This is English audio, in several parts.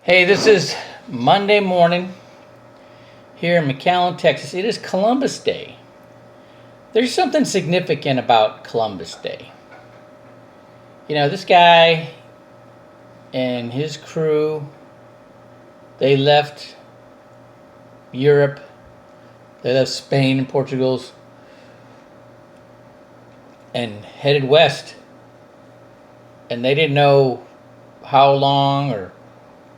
Hey, this is Monday morning here in McAllen, Texas. It is Columbus Day. There's something significant about Columbus Day. You know, this guy and his crew, they left Europe, they left Spain and Portugal's and headed west. And they didn't know how long or,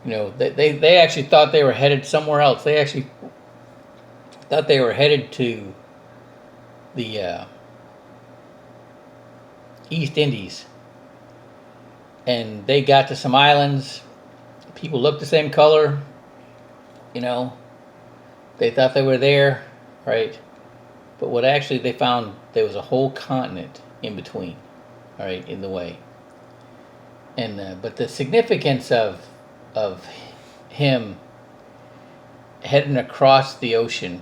they actually thought they were headed somewhere else. They actually thought they were headed to the East Indies. And they got to some islands. People looked the same color. You know, they thought they were there, right? But what actually they found, there was a whole continent in between, all right, in the way. And but the significance of him heading across the ocean,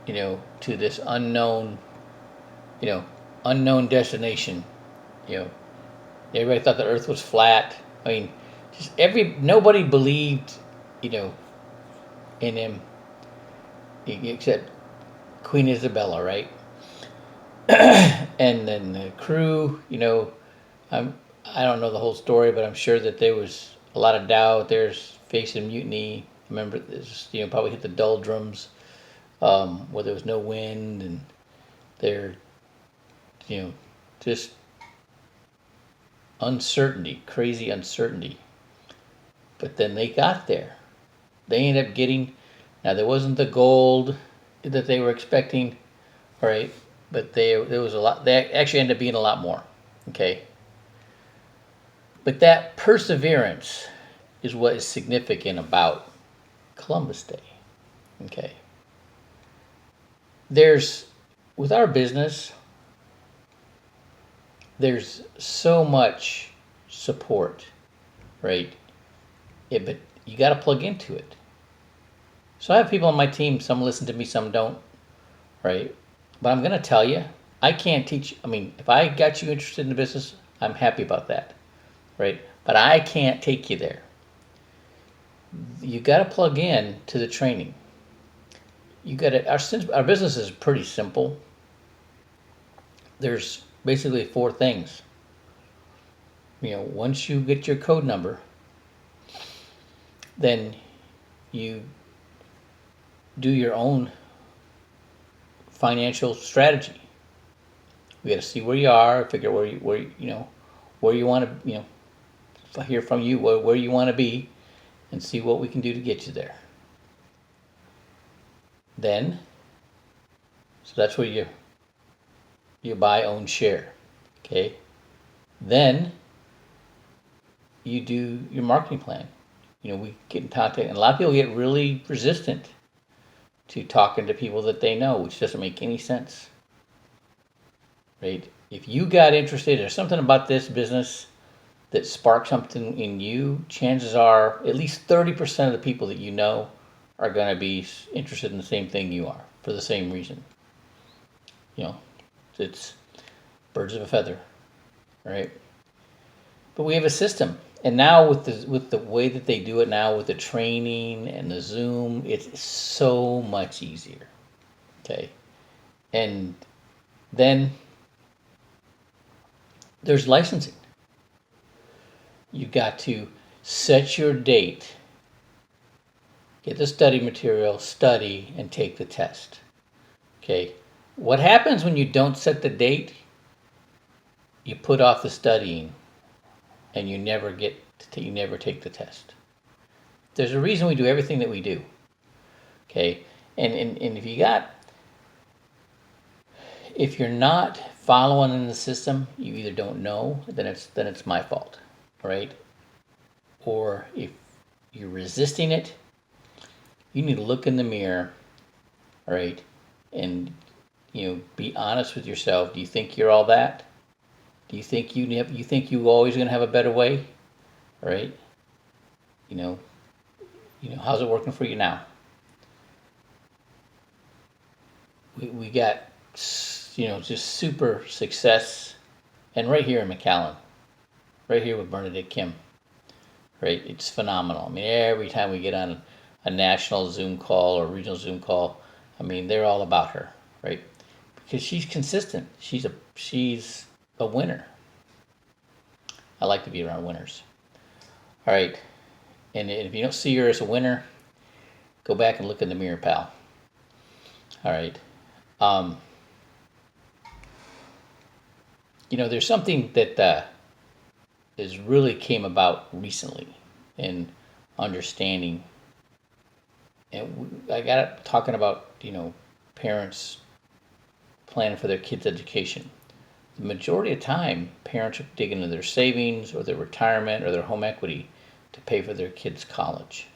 to this unknown destination, you know, everybody thought the Earth was flat. I mean, just nobody believed, you know, in him except Queen Isabella, right? And then the crew, I don't know the whole story, but I'm sure that there was a lot of doubt. There's facing mutiny. Remember, this, probably hit the doldrums, where there was no wind, and there, just uncertainty, crazy uncertainty. But then they got there. They ended up getting. Now there wasn't the gold that they were expecting, right? But there was a lot. They actually ended up being a lot more. Okay. But that perseverance is what is significant about Columbus Day. Okay. With our business, there's so much support, right? Yeah, but you got to plug into it. So I have people on my team, some listen to me, some don't, right? But I'm going to tell you, I can't teach. I mean, if I got you interested in the business, I'm happy about that, right? But I can't take you there. You got to plug in to the training. You got to. Our business is pretty simple. There's basically four things. Once you get your code number, then you do your own financial strategy. We got to see where you are, figure where you want to, hear from you where you want to be, and see what we can do to get you there. Then, so that's where you buy, own, share. Okay. Then you do your marketing plan. We get in contact, and a lot of people get really resistant to talking to people that they know, which doesn't make any sense. Right? If you got interested, there's something about this business that sparked something in you, chances are at least 30% of the people that you know are going to be interested in the same thing you are for the same reason. It's birds of a feather, right? But we have a system. And now with the way that they do it now, with the training and the Zoom, it's so much easier. Okay. And then there's licensing. You got to set your date, get the study material, study, and take the test. Okay. What happens when you don't set the date? You put off the studying, and you never take the test. There's a reason we do everything that we do. Okay, and if you're not following in the system, you either don't know, then it's my fault, right? Or if you're resisting it, you need to look in the mirror, right? And be honest with yourself. Do you think you're all that? Do you think you always going to have a better way? Right? How's it working for you now? We got just super success, and right here in McAllen, right here with Bernadette Kim, right? It's phenomenal. I mean, every time we get on a national Zoom call or regional Zoom call, I mean, they're all about her, right? Because she's consistent. She's a winner. I like to be around winners. All right, and if you don't see her as a winner, go back and look in the mirror, pal. All right. Um, there's something that is really came about recently in understanding, and I got it talking about parents planning for their kids' education. The majority of time, parents are digging into their savings or their retirement or their home equity to pay for their kids' college.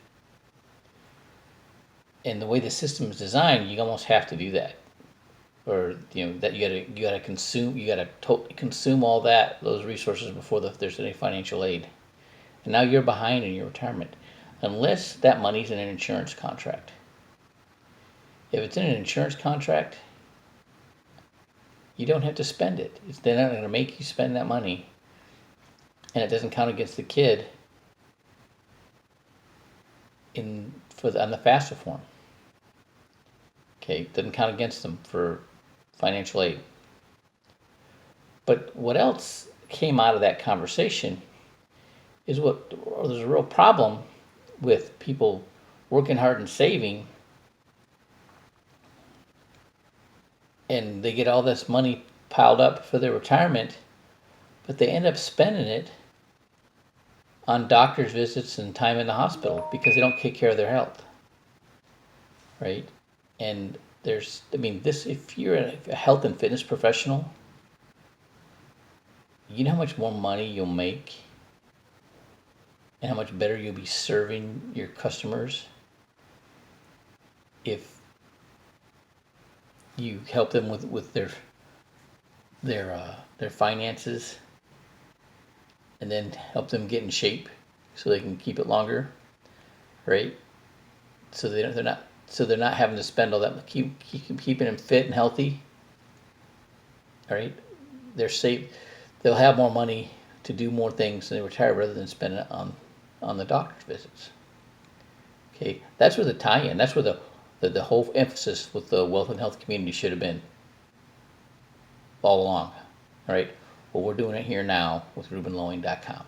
And the way the system is designed, you almost have to do that, or that you gotta consume, you gotta totally consume all those resources before there's any financial aid. And now you're behind in your retirement, unless that money's in an insurance contract. If it's in an insurance contract, you don't have to spend it. They're not going to make you spend that money, and it doesn't count against the kid on the FAFSA form. Okay, it doesn't count against them for financial aid. But what else came out of that conversation is there's a real problem with people working hard and saving, and they get all this money piled up for their retirement, but they end up spending it on doctor's visits and time in the hospital because they don't take care of their health, right? And if you're a health and fitness professional, you know how much more money you'll make and how much better you'll be serving your customers if you help them with their finances, and then help them get in shape so they can keep it longer, right? So they're not having to spend all that, keeping them fit and healthy. All right, they're safe. They'll have more money to do more things when they retire rather than spend it on the doctor's visits. Okay, that's where the tie-in. That's where the whole emphasis with the wealth and health community should have been all along. All right, well, we're doing it here now with RubenLowing.com.